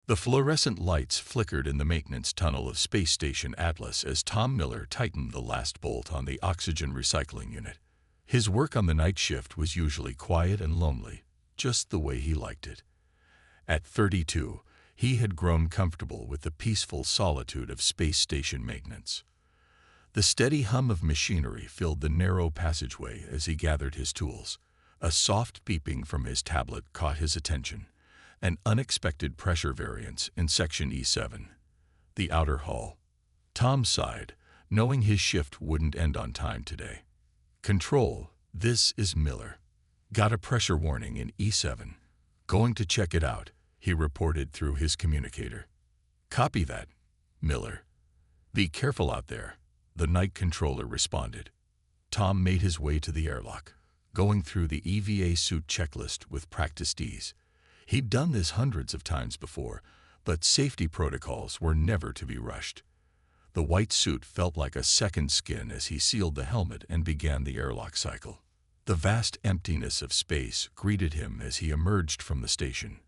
The fluorescent lights flickered in the maintenance tunnel of Space Station Atlas as Tom Miller tightened the last bolt on the oxygen recycling unit. His work on the night shift was usually quiet and lonely, just the way he liked it. At 32, he had grown comfortable with the peaceful solitude of space station maintenance. The steady hum of machinery filled the narrow passageway as he gathered his tools. A soft beeping from his tablet caught his attention. An unexpected pressure variance in Section E7, the outer hull. Tom sighed, knowing his shift wouldn't end on time today. Control, this is Miller. Got a pressure warning in E7. Going to check it out, he reported through his communicator. Copy that, Miller. Be careful out there, the night controller responded. Tom made his way to the airlock, going through the EVA suit checklist with practiced ease. He'd done this hundreds of times before, but safety protocols were never to be rushed. The white suit felt like a second skin as he sealed the helmet and began the airlock cycle. The vast emptiness of space greeted him as he emerged from the station.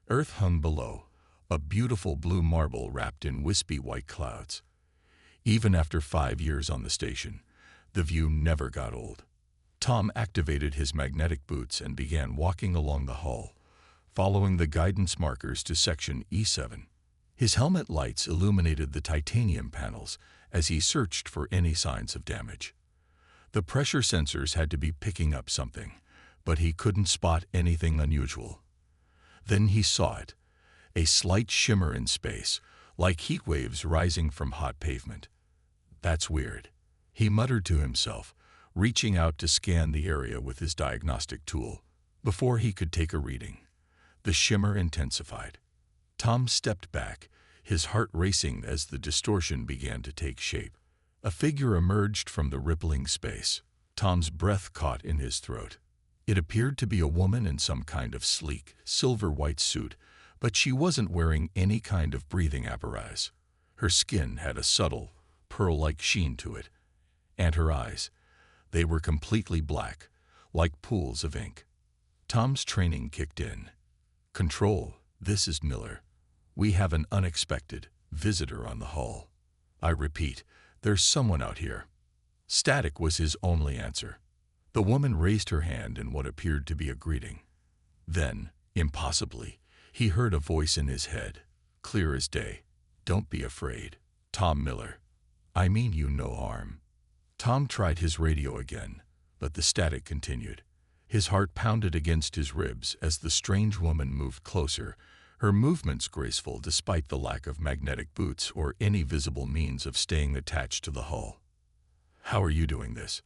Earth hung below, a beautiful blue marble wrapped in wispy white clouds. Even after 5 years on the station, the view never got old. Tom activated his magnetic boots and began walking along the hull, following the guidance markers to Section E7. His helmet lights illuminated the titanium panels as he searched for any signs of damage. The pressure sensors had to be picking up something, but he couldn't spot anything unusual. Then he saw it, a slight shimmer in space, like heat waves rising from hot pavement. That's weird, he muttered to himself, reaching out to scan the area with his diagnostic tool. Before he could take a reading, the shimmer intensified. Tom stepped back, his heart racing as the distortion began to take shape. A figure emerged from the rippling space. Tom's breath caught in his throat. It appeared to be a woman in some kind of sleek, silver-white suit, but she wasn't wearing any kind of breathing apparatus. Her skin had a subtle, pearl-like sheen to it, and her eyes, they were completely black, like pools of ink. Tom's training kicked in. Control, this is Miller. We have an unexpected visitor on the hull. I repeat, there's someone out here. Static was his only answer. The woman raised her hand in what appeared to be a greeting. Then, impossibly, he heard a voice in his head, clear as day. Don't be afraid, Tom Miller. I mean you no harm. Tom tried his radio again, but the static continued. His heart pounded against his ribs as the strange woman moved closer, her movements graceful despite the lack of magnetic boots or any visible means of staying attached to the hull. How are you doing this?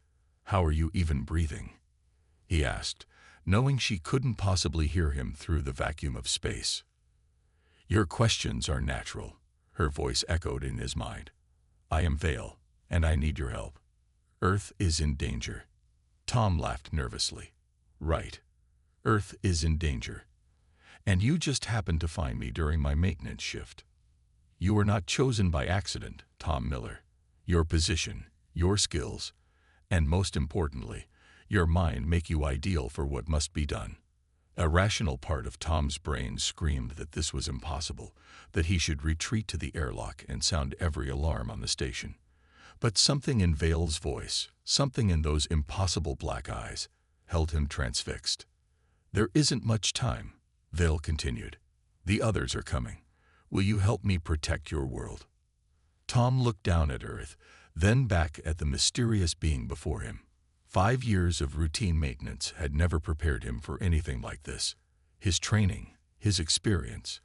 How are you even breathing? He asked, knowing she couldn't possibly hear him through the vacuum of space. Your questions are natural, her voice echoed in his mind. I am Vale, and I need your help. Earth is in danger. Tom laughed nervously. Right. Earth is in danger. And you just happened to find me during my maintenance shift. You were not chosen by accident, Tom Miller. Your position, your skills, and most importantly, your mind make you ideal for what must be done. A rational part of Tom's brain screamed that this was impossible, that he should retreat to the airlock and sound every alarm on the station. But something in Vale's voice, something in those impossible black eyes, held him transfixed. There isn't much time, Vale continued. The others are coming. Will you help me protect your world? Tom looked down at Earth, then back at the mysterious being before him. 5 years of routine maintenance had never prepared him for anything like this. His training, his experience,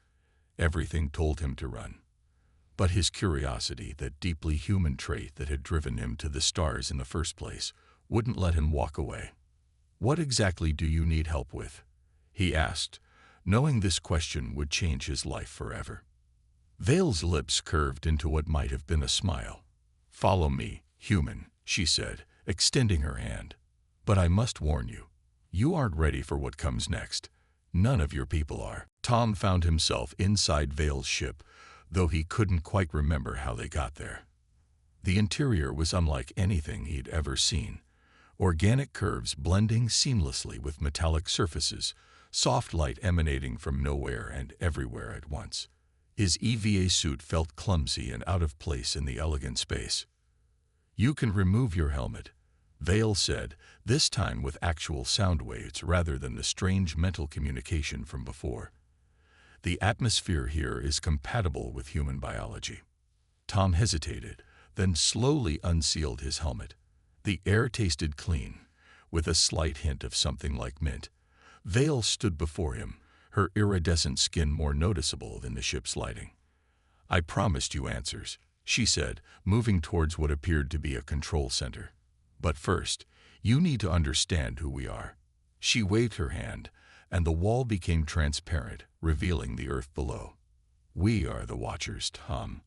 everything told him to run. But his curiosity, that deeply human trait that had driven him to the stars in the first place, wouldn't let him walk away. What exactly do you need help with? He asked, knowing this question would change his life forever. Vale's lips curved into what might have been a smile. Follow me, human, she said, extending her hand. But I must warn you, you aren't ready for what comes next. None of your people are. Tom found himself inside Vale's ship, though he couldn't quite remember how they got there. The interior was unlike anything he'd ever seen. Organic curves blending seamlessly with metallic surfaces, soft light emanating from nowhere and everywhere at once. His EVA suit felt clumsy and out of place in the elegant space. "You can remove your helmet," Vale said, this time with actual sound waves rather than the strange mental communication from before. "The atmosphere here is compatible with human biology." Tom hesitated, then slowly unsealed his helmet. The air tasted clean, with a slight hint of something like mint. Vale stood before him, her iridescent skin more noticeable than the ship's lighting. "I promised you answers," she said, moving towards what appeared to be a control center. "But first, you need to understand who we are." She waved her hand, and the wall became transparent, revealing the Earth below. "We are the Watchers, Tom.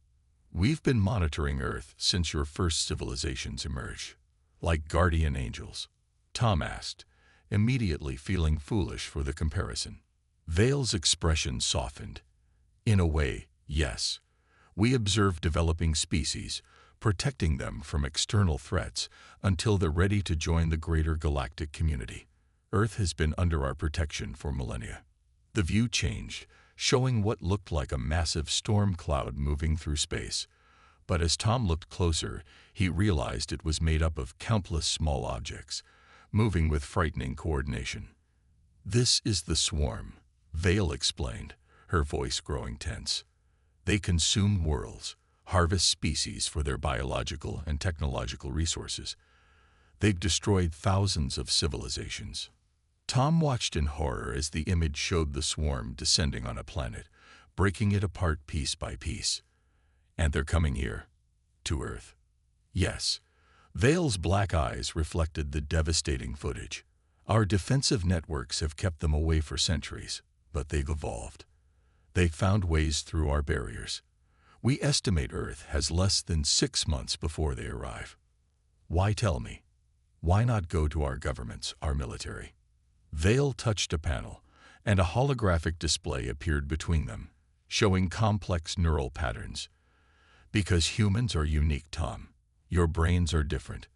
We've been monitoring Earth since your first civilizations emerged." "Like guardian angels?" Tom asked, immediately feeling foolish for the comparison. Vale's expression softened. "In a way, yes. We observe developing species, protecting them from external threats until they're ready to join the greater galactic community. Earth has been under our protection for millennia." The view changed, showing what looked like a massive storm cloud moving through space. But as Tom looked closer, he realized it was made up of countless small objects, moving with frightening coordination. "This is the swarm," Vale explained, her voice growing tense. "They consume worlds, harvest species for their biological and technological resources. They've destroyed thousands of civilizations." Tom watched in horror as the image showed the swarm descending on a planet, breaking it apart piece by piece. "And they're coming here, to Earth." "Yes." Vale's black eyes reflected the devastating footage. "Our defensive networks have kept them away for centuries, but they've evolved. They found ways through our barriers. We estimate Earth has less than 6 months before they arrive." "Why tell me? Why not go to our governments, our military?" Vale touched a panel, and a holographic display appeared between them, showing complex neural patterns. "Because humans are unique, Tom. Your brains are different.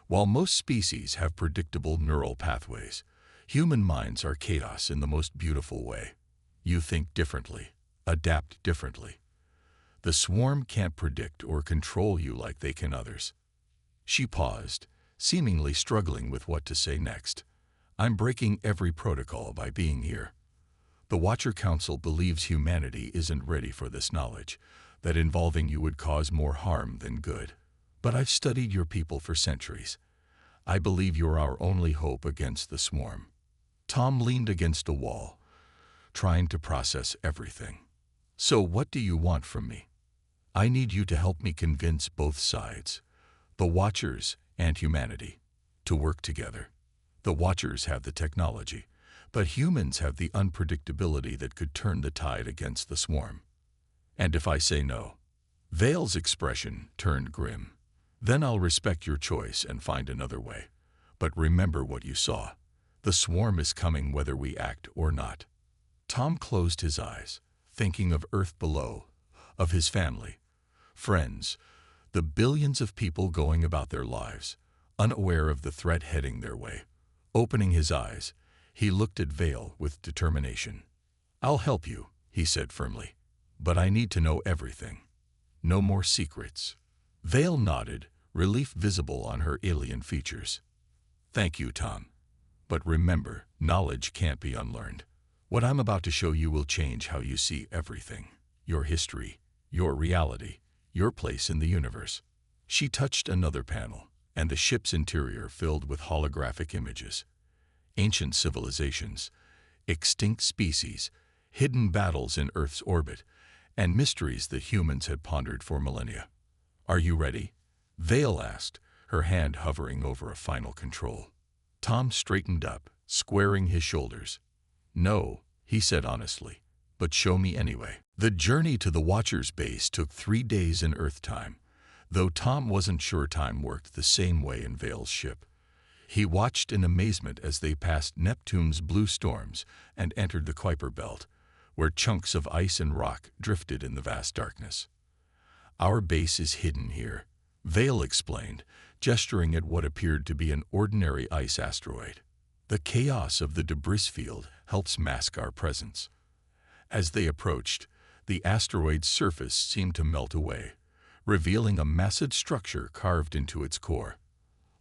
While most species have predictable neural pathways, human minds are chaos in the most beautiful way. You think differently, adapt differently. The swarm can't predict or control you like they can others." She paused, seemingly struggling with what to say next. "I'm breaking every protocol by being here. The Watcher Council believes humanity isn't ready for this knowledge, that involving you would cause more harm than good. But I've studied your people for centuries. I believe you're our only hope against the swarm." Tom leaned against a wall, trying to process everything. "So what do you want from me?" "I need you to help me convince both sides, the Watchers and humanity, to work together. The Watchers have the technology, but humans have the unpredictability that could turn the tide against the swarm." "And if I say no?" Vale's expression turned grim. "Then I'll respect your choice and find another way. But remember what you saw. The swarm is coming whether we act or not." Tom closed his eyes, thinking of Earth below, of his family, friends, the billions of people going about their lives, unaware of the threat heading their way. Opening his eyes, he looked at Vale with determination. "I'll help you," he said firmly. "But I need to know everything. No more secrets." Vale nodded, relief visible on her alien features. "Thank you, Tom. But remember, knowledge can't be unlearned. What I'm about to show you will change how you see everything. Your history, your reality, your place in the universe." She touched another panel, and the ship's interior filled with holographic images. Ancient civilizations, extinct species, hidden battles in Earth's orbit, and mysteries that humans had pondered for millennia. "Are you ready?" Vale asked, her hand hovering over a final control. Tom straightened up, squaring his shoulders. "No," he said honestly, "but show me anyway." The journey to the Watcher's base took 3 days in Earth time, though Tom wasn't sure time worked the same way in Vale's ship. He watched in amazement as they passed Neptune's blue storms and entered the Kuiper Belt, where chunks of ice and rock drifted in the vast darkness. "Our base is hidden here," Vale explained, gesturing at what appeared to be an ordinary ice asteroid. "The chaos of the debris field helps mask our presence." As they approached, The asteroid's surface seemed to melt away, revealing a massive structure carved into its core.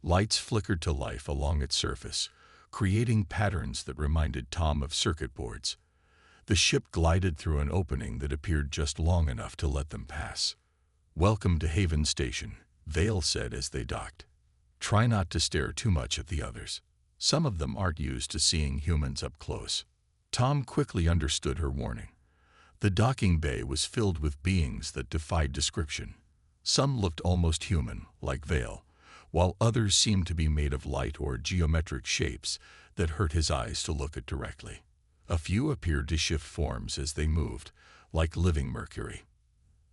Lights flickered to life along its surface, creating patterns that reminded Tom of circuit boards. The ship glided through an opening that appeared just long enough to let them pass. "Welcome to Haven Station," Vale said as they docked. "Try not to stare too much at the others. Some of them aren't used to seeing humans up close." Tom quickly understood her warning. The docking bay was filled with beings that defied description. Some looked almost human, like Vale, while others seemed to be made of light or geometric shapes that hurt his eyes to look at directly. A few appeared to shift forms as they moved, like living mercury.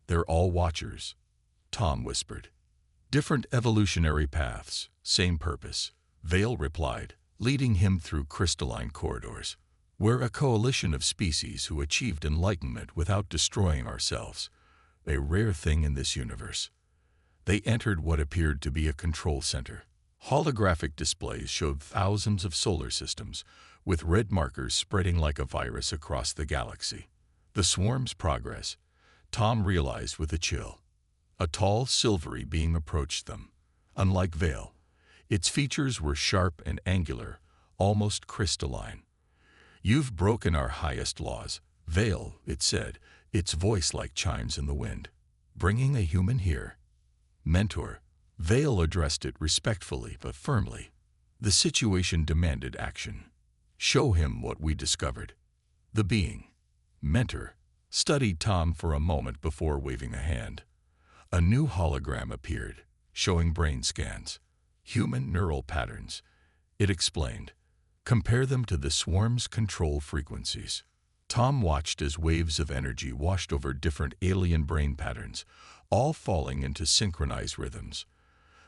"They're all Watchers," Tom whispered. "Different evolutionary paths, same purpose," Vale replied, leading him through crystalline corridors. "We're a coalition of species who achieved enlightenment without destroying ourselves, a rare thing in this universe." They entered what appeared to be a control center. Holographic displays showed thousands of solar systems, with red markers spreading like a virus across the galaxy. The swarm's progress, Tom realized with a chill. A tall, silvery being approached them. Unlike Vale, its features were sharp and angular, almost crystalline. "You've broken our highest laws, Vale," it said, its voice like chimes in the wind. "Bringing a human here?" "Mentor," Vale addressed it respectfully but firmly. The situation demanded action. "Show him what we discovered." The being, Mentor, studied Tom for a moment before waving a hand. A new hologram appeared, showing brain scans, human neural patterns. It explained, "Compare them to the swarm's control frequencies." Tom watched as waves of energy washed over different alien brain patterns, all falling into synchronized rhythms.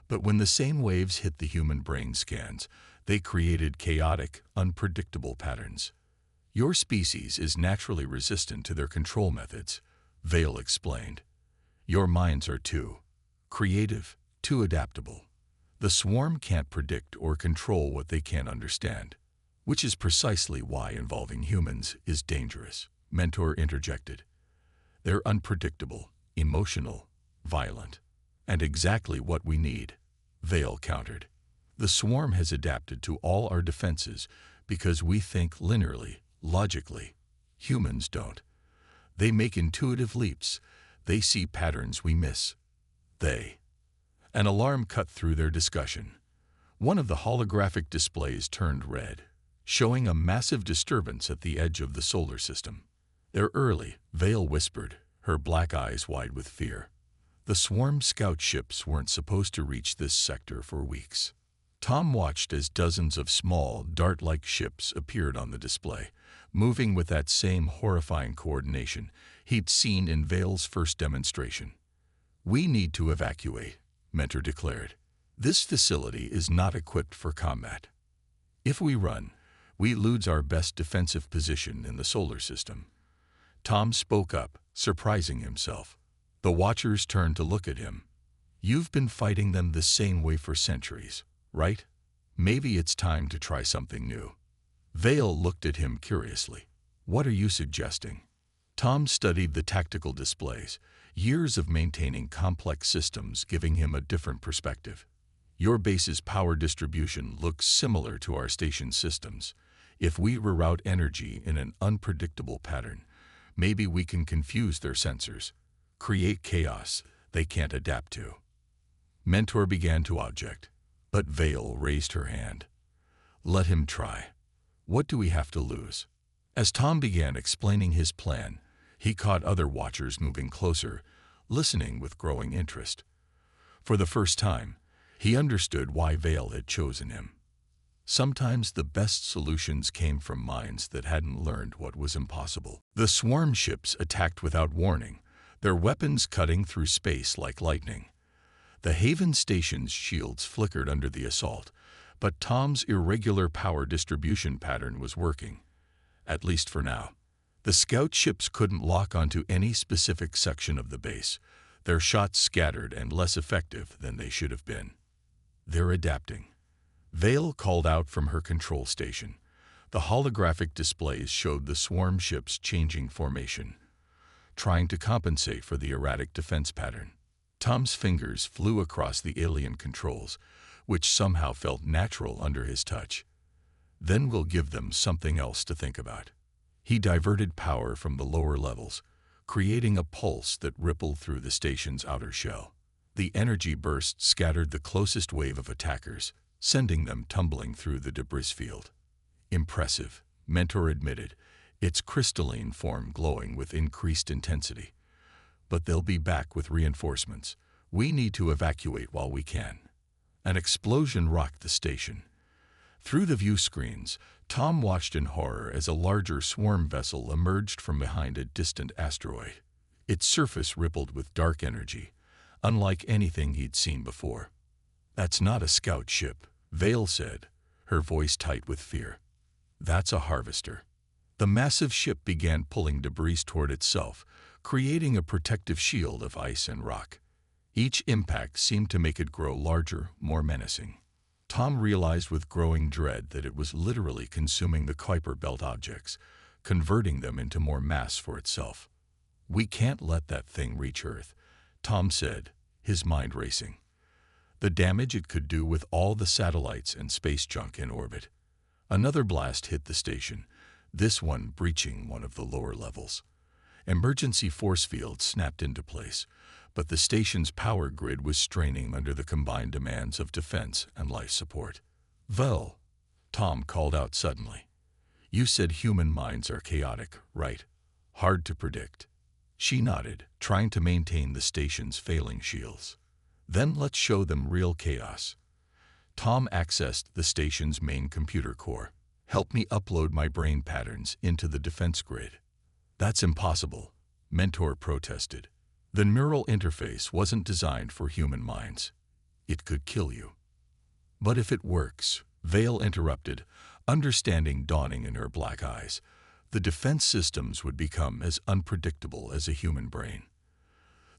But when the same waves hit the human brain scans, they created chaotic, unpredictable patterns. "Your species is naturally resistant to their control methods," Vale explained. "Your minds are too creative, too adaptable. The swarm can't predict or control what they can't understand, which is precisely why involving humans is dangerous," Mentor interjected. "They're unpredictable, emotional, violent, and exactly what we need," Vale countered. "The swarm has adapted to all our defenses because we think linearly, logically. Humans don't. They make intuitive leaps. They see patterns we miss. An alarm cut through their discussion. One of the holographic displays turned red, showing a massive disturbance at the edge of the solar system. "They're early," Vale whispered, her black eyes wide with fear. The swarm scout ships weren't supposed to reach this sector for weeks. Tom watched as dozens of small, dart-like ships appeared on the display, moving with that same horrifying coordination he'd seen in Vale's first demonstration. "We need to evacuate," Mentor declared. "This facility is not equipped for combat. If we run, we lose our best defensive position in the solar system." Tom spoke up, surprising himself. The Watchers turned to look at him. "You've been fighting them the same way for centuries, right? Maybe it's time to try something new." Vale looked at him curiously. "What are you suggesting?" Tom studied the tactical displays, years of maintaining complex systems giving him a different perspective. "Your base's power distribution looks similar to our station systems. If we reroute energy in an unpredictable pattern, maybe we can confuse their sensors, create chaos they can't adapt to." Mentor began to object, but Vale raised her hand. "Let him try. What do we have to lose?" As Tom began explaining his plan, he caught other Watchers moving closer, listening with growing interest. For the first time, he understood why Vale had chosen him. Sometimes the best solutions came from minds that hadn't learned what was impossible. The swarm ships attacked without warning, their weapons cutting through space like lightning. The Haven Station's shields flickered under the assault, but Tom's irregular power distribution pattern was working, at least for now. The scout ships couldn't lock onto any specific section of the base, their shots scattered and less effective than they should have been. "They're adapting," Vale called out from her control station. The holographic displays showed the swarm ships changing formation. trying to compensate for the erratic defense pattern. Tom's fingers flew across the alien controls, which somehow felt natural under his touch. Then we'll give them something else to think about. He diverted power from the lower levels, creating a pulse that rippled through the station's outer shell. The energy burst scattered the closest wave of attackers, sending them tumbling through the debris field. Impressive, Mentor admitted, its crystalline form glowing with increased intensity. But they'll be back with reinforcements. We need to evacuate while we can. An explosion rocked the station. Through the view screens, Tom watched in horror as a larger swarm vessel emerged from behind a distant asteroid. Its surface rippled with dark energy, unlike anything he'd seen before. "That's not a scout ship," Vale said, her voice tight with fear. "That's a harvester." The massive ship began pulling debris toward itself, creating a protective shield of ice and rock. Each impact seemed to make it grow larger, more menacing. Tom realized with growing dread that it was literally consuming the Kuiper Belt objects, converting them into more mass for itself. "We can't let that thing reach Earth," Tom said, his mind racing. The damage it could do with all the satellites and space junk in orbit. Another blast hit the station, this one breaching one of the lower levels. Emergency force fields snapped into place, but the station's power grid was straining under the combined demands of defense and life support. "Vel," Tom called out suddenly. "You said human minds are chaotic, right? Hard to predict." She nodded, trying to maintain the station's failing shields. "Then let's show them real chaos." Tom accessed the station's main computer core. "Help me upload my brain patterns into the defense grid." "That's impossible," Mentor protested. "The neural interface wasn't designed for human minds. It could kill you." "But if it works," Vale interrupted, understanding dawning in her black eyes, "the defense systems would become as unpredictable as a human brain.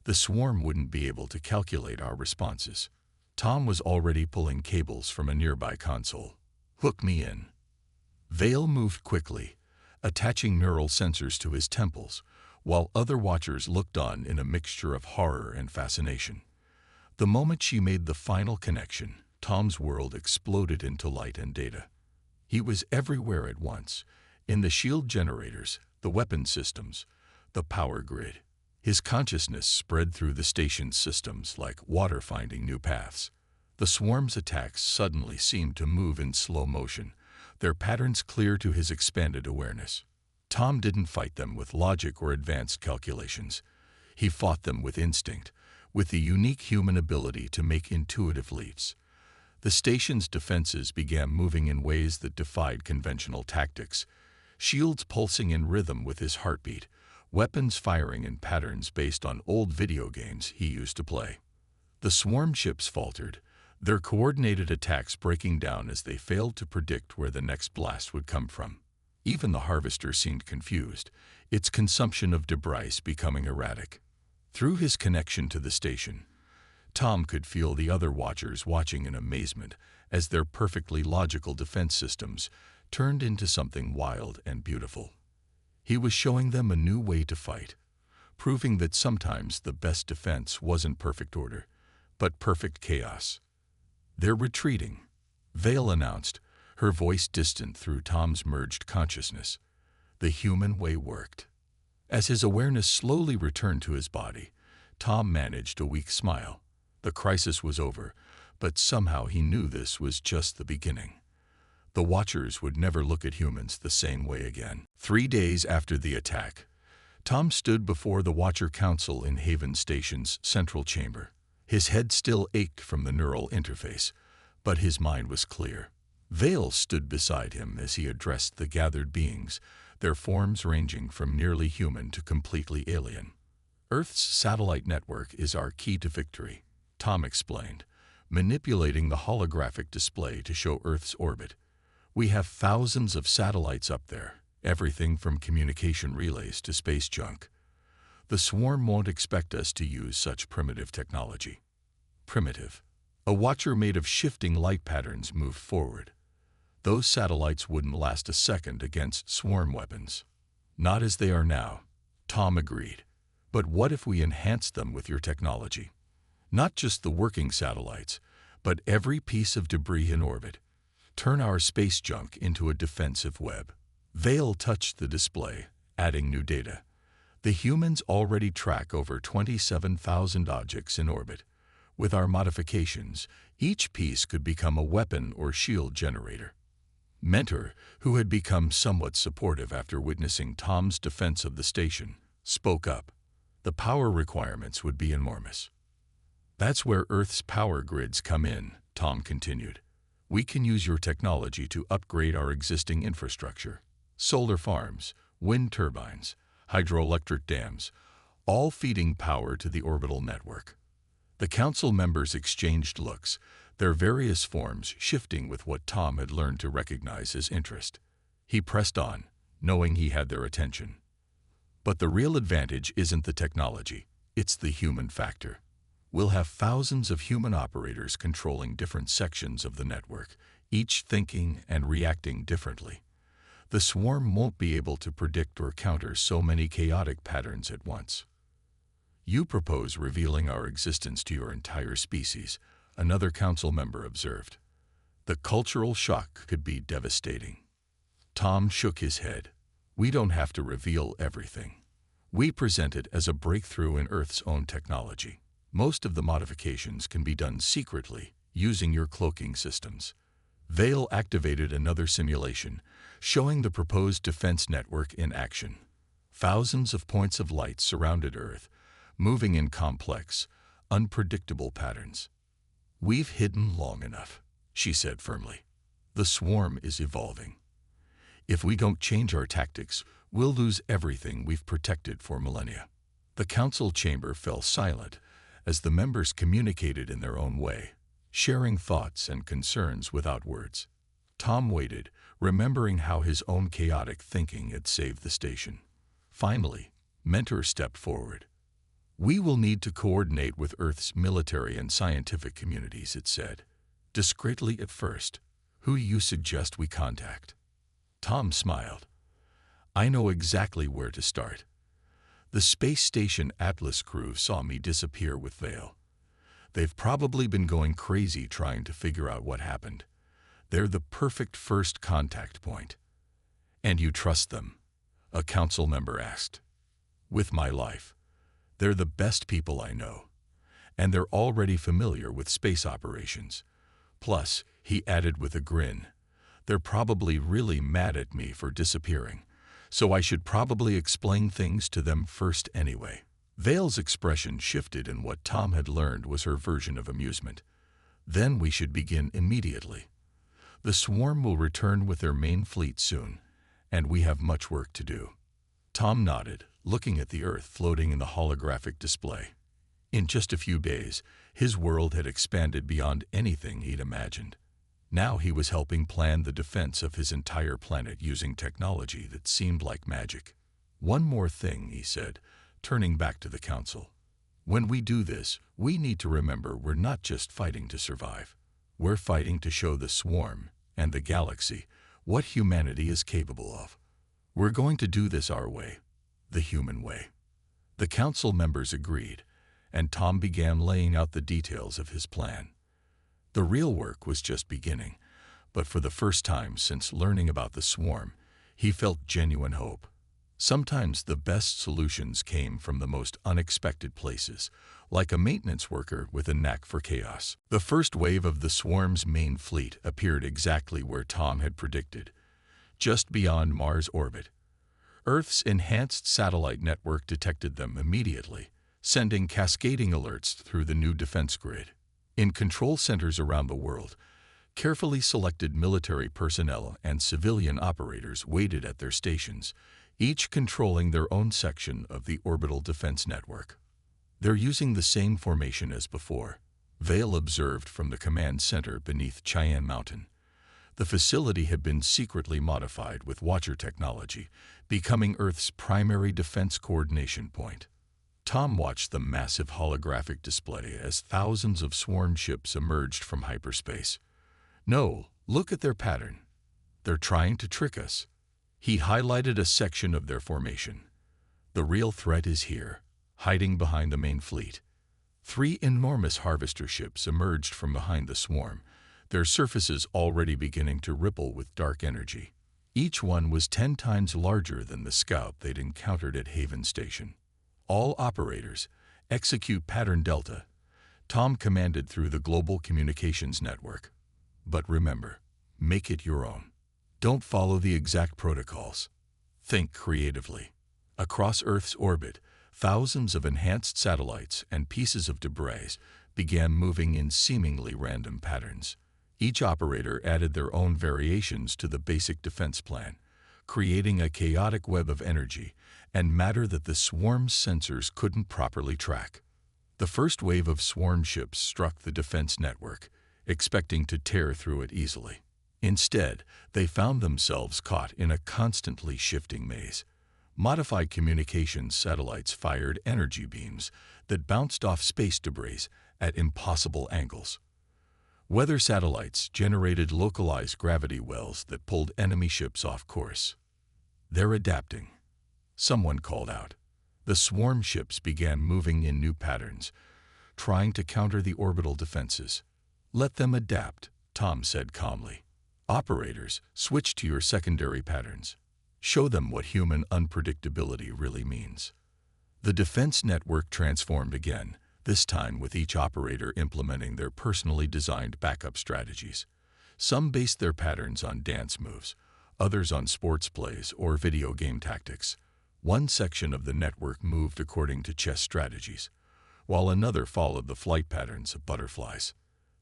The swarm wouldn't be able to calculate our responses." Tom was already pulling cables from a nearby console. "Hook me in." Vale moved quickly, attaching neural sensors to his temples, while other watchers looked on in a mixture of horror and fascination. The moment she made the final connection, Tom's world exploded into light and data. He was everywhere at once, in the shield generators, the weapon systems, the power grid. His consciousness spread through the station's systems like water finding new paths. The swarm's attacks suddenly seemed to move in slow motion, their patterns clear to his expanded awareness. Tom didn't fight them with logic or advanced calculations. He fought them with instinct, with the unique human ability to make intuitive leaps. The station's defenses began moving in ways that defied conventional tactics, shields pulsing in rhythm with his heartbeat, weapons firing in patterns based on old video games he used to play. The swarm ships faltered, their coordinated attacks breaking down as they failed to predict where the next blast would come from. Even the harvester seemed confused, its consumption of debris becoming erratic. Through his connection to the station, Tom could feel the other watchers watching in amazement as their perfectly logical defense systems turned into something wild and beautiful. He was showing them a new way to fight, proving that sometimes the best defense wasn't perfect order, but perfect chaos. "They're retreating," Vale announced, her voice distant through Tom's merged consciousness. The human way worked. As his awareness slowly returned to his body, Tom managed a weak smile. The crisis was over, but somehow he knew this was just the beginning. The Watchers would never look at humans the same way again. 3 days after the attack, Tom stood before the Watcher Council in Haven Station's central chamber. His head still ached from the neural interface, but his mind was clear. Vale stood beside him as he addressed the gathered beings, their forms ranging from nearly human to completely alien. "Earth's satellite network is our key to victory," Tom explained, manipulating the holographic display to show Earth's orbit. "We have thousands of satellites up there, everything from communication relays to space junk. The swarm won't expect us to use such primitive technology." Primitive. A watcher made of shifting light patterns moved forward. "Those satellites wouldn't last a second against swarm weapons." "Not as they are now," Tom agreed. But what if we enhanced them with your technology? Not just the working satellites, but every piece of debris in orbit. Turn our space junk into a defensive web. Vale touched the display, adding new data. The humans already track over 27,000 objects in orbit. With our modifications, each piece could become a weapon or shield generator. Mentor, who had become somewhat supportive after witnessing Tom's defense of the station, spoke up. The power requirements would be enormous. That's where Earth's power grids come in, Tom continued. We can use your technology to upgrade our existing infrastructure. Solar farms, wind turbines, hydroelectric dams, all feeding power to the orbital network. The council members exchanged looks, their various forms shifting with what Tom had learned to recognize as interest. He pressed on, knowing he had their attention. But the real advantage isn't the technology, it's the human factor. We'll have thousands of human operators controlling different sections of the network, each thinking and reacting differently. The swarm won't be able to predict or counter so many chaotic patterns at once. You propose revealing our existence to your entire species, another council member observed. The cultural shock could be devastating. Tom shook his head. We don't have to reveal everything. We present it as a breakthrough in Earth's own technology. Most of the modifications can be done secretly, using your cloaking systems. Vale activated another simulation, showing the proposed defense network in action. Thousands of points of light surrounded Earth, moving in complex, unpredictable patterns. We've hidden long enough, she said firmly. The swarm is evolving. If we don't change our tactics, we'll lose everything we've protected for millennia. The council chamber fell silent as the members communicated in their own way, sharing thoughts and concerns without words. Tom waited, remembering how his own chaotic thinking had saved the station. Finally, Mentor stepped forward. We will need to coordinate with Earth's military and scientific communities, it said. Discreetly at first. Who do you suggest we contact? Tom smiled. I know exactly where to start. The space station Atlas crew saw me disappear with Vale. They've probably been going crazy trying to figure out what happened. They're the perfect first contact point. And you trust them? A council member asked. With my life. They're the best people I know. And they're already familiar with space operations. Plus, he added with a grin, they're probably really mad at me for disappearing, so I should probably explain things to them first anyway. Vale's expression shifted, and what Tom had learned was her version of amusement. Then we should begin immediately. The swarm will return with their main fleet soon, and we have much work to do. Tom nodded, looking at the Earth floating in the holographic display. In just a few days, his world had expanded beyond anything he'd imagined. Now he was helping plan the defense of his entire planet using technology that seemed like magic. One more thing, he said, turning back to the council. When we do this, we need to remember we're not just fighting to survive. We're fighting to show the swarm and the galaxy what humanity is capable of. We're going to do this our way, the human way. The council members agreed, and Tom began laying out the details of his plan. The real work was just beginning, but for the first time since learning about the swarm, he felt genuine hope. Sometimes the best solutions came from the most unexpected places, like a maintenance worker with a knack for chaos. The first wave of the swarm's main fleet appeared exactly where Tom had predicted, just beyond Mars' orbit. Earth's enhanced satellite network detected them immediately, sending cascading alerts through the new defense grid. In control centers around the world, carefully selected military personnel and civilian operators waited at their stations, each controlling their own section of the orbital defense network. They're using the same formation as before, Vale observed from the command center beneath Cheyenne Mountain. The facility had been secretly modified with Watcher technology, becoming Earth's primary defense coordination point. Tom watched the massive holographic display as thousands of swarm ships emerged from hyperspace. No, look at their pattern. They're trying to trick us. He highlighted a section of their formation. The real threat is here, hiding behind the main fleet. 3 enormous harvester ships emerged from behind the swarm, their surfaces already beginning to ripple with dark energy. Each one was 10 times larger than the scout they'd encountered at Haven Station. "All operators, execute Pattern Delta," Tom commanded through the global communications network. "But remember, make it your own. Don't follow the exact protocols. Think creatively." Across Earth's orbit, thousands of enhanced satellites and pieces of debris began moving in seemingly random patterns. Each operator added their own variations to the basic defense plan, creating a chaotic web of energy and matter that the swarm's sensors couldn't properly track. The first wave of swarm ships struck the defense network, expecting to tear through it easily. Instead, they found themselves caught in a constantly shifting maze. Modified communications satellites fired energy beams that bounced off space debris at impossible angles. Weather satellites generated localized gravity wells that pulled enemy ships off course. "They're adapting," someone called out. The swarm ships began moving in new patterns, trying to counter the orbital defenses. "Let them adapt," Tom said calmly. "Operators, switch to your secondary patterns. Show them what human unpredictability really means." The defense network transformed again, this time with each operator implementing their personally designed backup strategies. Some based their patterns on dance moves, others on sports plays or video game tactics. One section of the network moved according to chess strategies, while another followed the flight patterns of butterflies.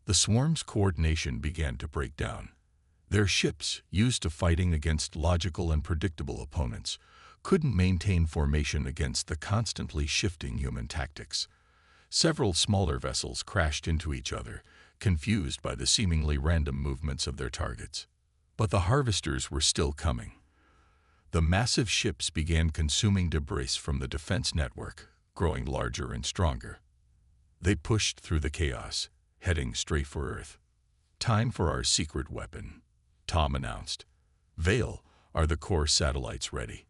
The swarm's coordination began to break down. Their ships, used to fighting against logical and predictable opponents, couldn't maintain formation against the constantly shifting human tactics. Several smaller vessels crashed into each other, confused by the seemingly random movements of their targets. But the harvesters were still coming. The massive ships began consuming debris from the defense network, growing larger and stronger. They pushed through the chaos, heading straight for Earth. "Time for our secret weapon," Tom announced. "Vale, are the core satellites ready?"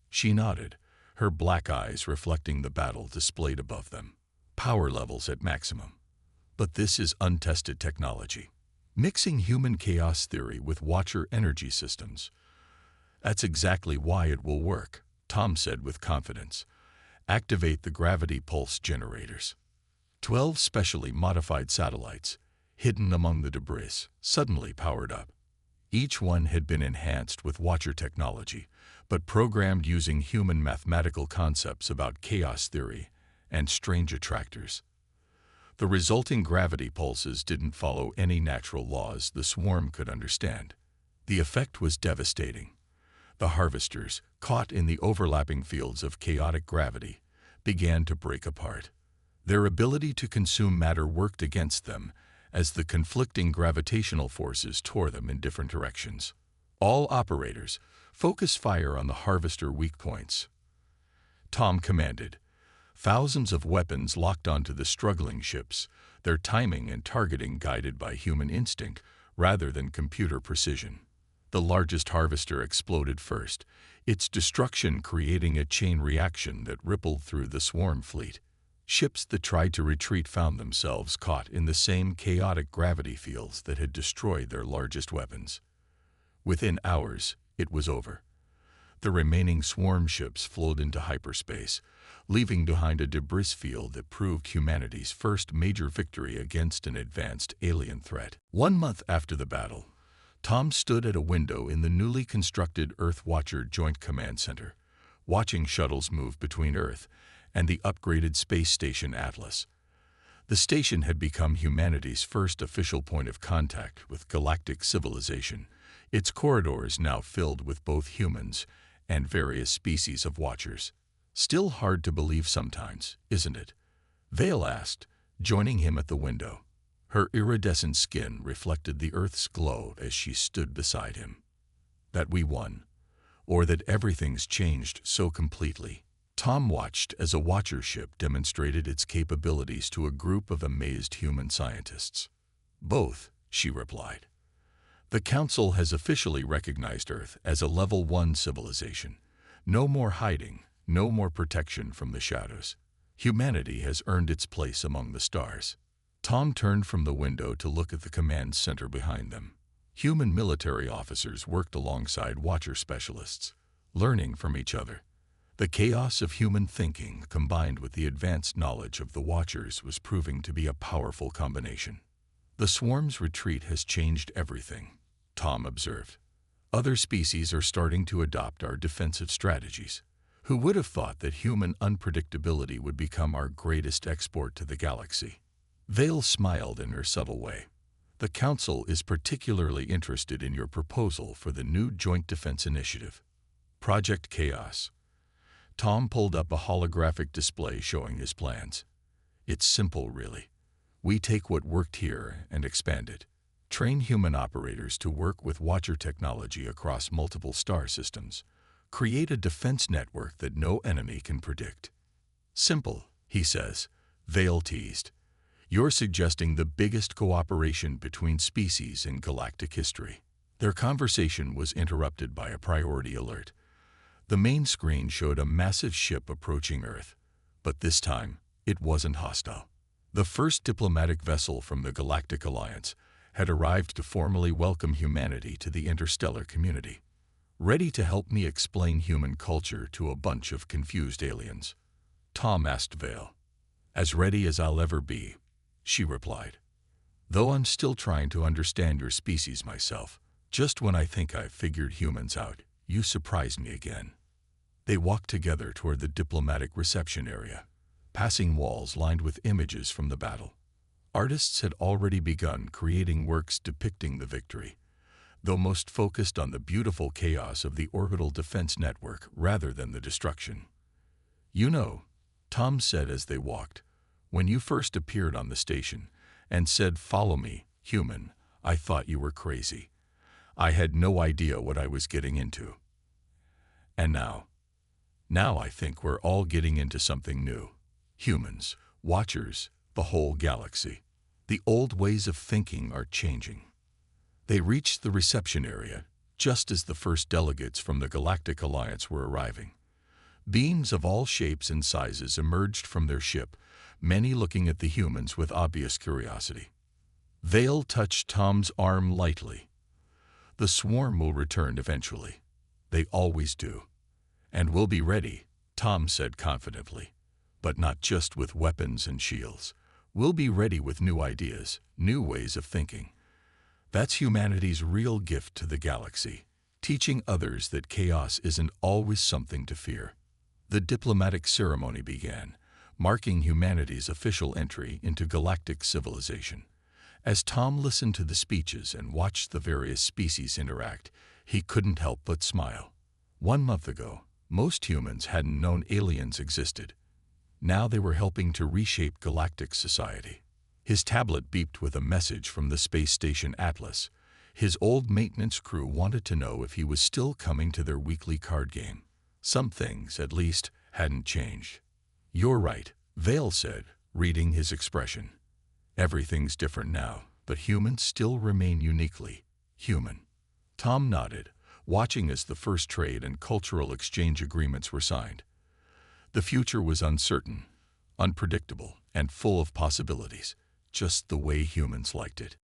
She nodded, her black eyes reflecting the battle displayed above them. "Power levels at maximum. But this is untested technology. Mixing human chaos theory with Watcher energy systems. That's exactly why it will work," Tom said with confidence. "Activate the gravity pulse generators." 12 specially modified satellites, hidden among the debris, suddenly powered up. Each one had been enhanced with Watcher technology, but programmed using human mathematical concepts about chaos theory and strange attractors. The resulting gravity pulses didn't follow any natural laws the swarm could understand. The effect was devastating. The harvesters, caught in the overlapping fields of chaotic gravity, began to break apart. Their ability to consume matter worked against them as the conflicting gravitational forces tore them in different directions. "All operators, focus fire on the harvester weak points," Tom commanded. Thousands of weapons locked onto the struggling ships, their timing and targeting guided by human instinct rather than computer precision. The largest harvester exploded first, its destruction creating a chain reaction that rippled through the swarm fleet. Ships that tried to retreat found themselves caught in the same chaotic gravity fields that had destroyed their largest weapons. Within hours, it was over. The remaining swarm ships flowed into hyperspace, leaving behind a debris field that proved humanity's first major victory against an advanced alien threat. 1 month after the battle, Tom stood at a window in the newly constructed Earth Watcher Joint Command Center, watching shuttles move between Earth and the upgraded space station Atlas. The station had become humanity's first official point of contact with galactic civilization, its corridors now filled with both humans and various species of Watchers. "Still hard to believe sometimes, isn't it?" Vale asked, joining him at the window. Her iridescent skin reflected the Earth's glow as she stood beside him. "That we won, or that everything's changed so completely." Tom watched as a Watcher ship demonstrated its capabilities to a group of amazed human scientists. "Both," she replied. "The Council has officially recognized Earth as a Level 1 civilization. No more hiding, no more protection from the shadows." Humanity has earned its place among the stars. Tom turned from the window to look at the command center behind them. Human military officers worked alongside Watcher specialists, learning from each other. The chaos of human thinking combined with the advanced knowledge of the Watchers was proving to be a powerful combination. The swarm's retreat has changed everything, Tom observed. Other species are starting to adopt our defensive strategies. Who would have thought that human unpredictability would become our greatest export to the galaxy? Vale smiled in her subtle way. The Council is particularly interested in your proposal for the new Joint Defense Initiative, Project Chaos. Tom pulled up a holographic display showing his plans. It's simple, really. We take what worked here and expand it. Train human operators to work with Watcher technology across multiple star systems. Create a defense network that no enemy can predict. Simple, he says. Vale teased. You're suggesting the biggest cooperation between species in galactic history. Their conversation was interrupted by a priority alert. The main screen showed a massive ship approaching Earth, but this time, it wasn't hostile. The first diplomatic vessel from the Galactic Alliance had arrived to formally welcome humanity to the interstellar community. Ready to help me explain human culture to a bunch of confused aliens? Tom asked Vale. As ready as I'll ever be, she replied. Though I'm still trying to understand your species myself, just when I think I've figured humans out, you surprise me again. They walked together toward the diplomatic reception area, passing walls lined with images from the battle. Artists had already begun creating works depicting the victory, though most focused on the beautiful chaos of the orbital defense network rather than the destruction. You know, Tom said as they walked, when you first appeared on the station and said, "Follow me, human," I thought you were crazy. I had no idea what I was getting into. And now I think we're all getting into something new. Humans, Watchers, the whole galaxy. The old ways of thinking are changing. They reached the reception area just as the first delegates from the Galactic Alliance were arriving. Beings of all shapes and sizes emerged from their ship, many looking at the humans with obvious curiosity. Vale touched Tom's arm lightly. The swarm will return eventually. They always do. And we'll be ready, Tom said confidently. But not just with weapons and shields. We'll be ready with new ideas, new ways of thinking. That's humanity's real gift to the galaxy, teaching others that chaos isn't always something to fear. The diplomatic ceremony began, marking humanity's official entry into galactic civilization. As Tom listened to the speeches and watched the various species interact, he couldn't help but smile. 1 month ago, most humans hadn't known aliens existed. Now they were helping to reshape galactic society. His tablet beeped with a message from the space station Atlas. His old maintenance crew wanted to know if he was still coming to their weekly card game. Some things, at least, hadn't changed. You're right, Vale said, reading his expression. Everything's different now, but humans still remain uniquely human. Tom nodded, watching as the first trade and cultural exchange agreements were signed. The future was uncertain, unpredictable, and full of possibilities, just the way humans liked it.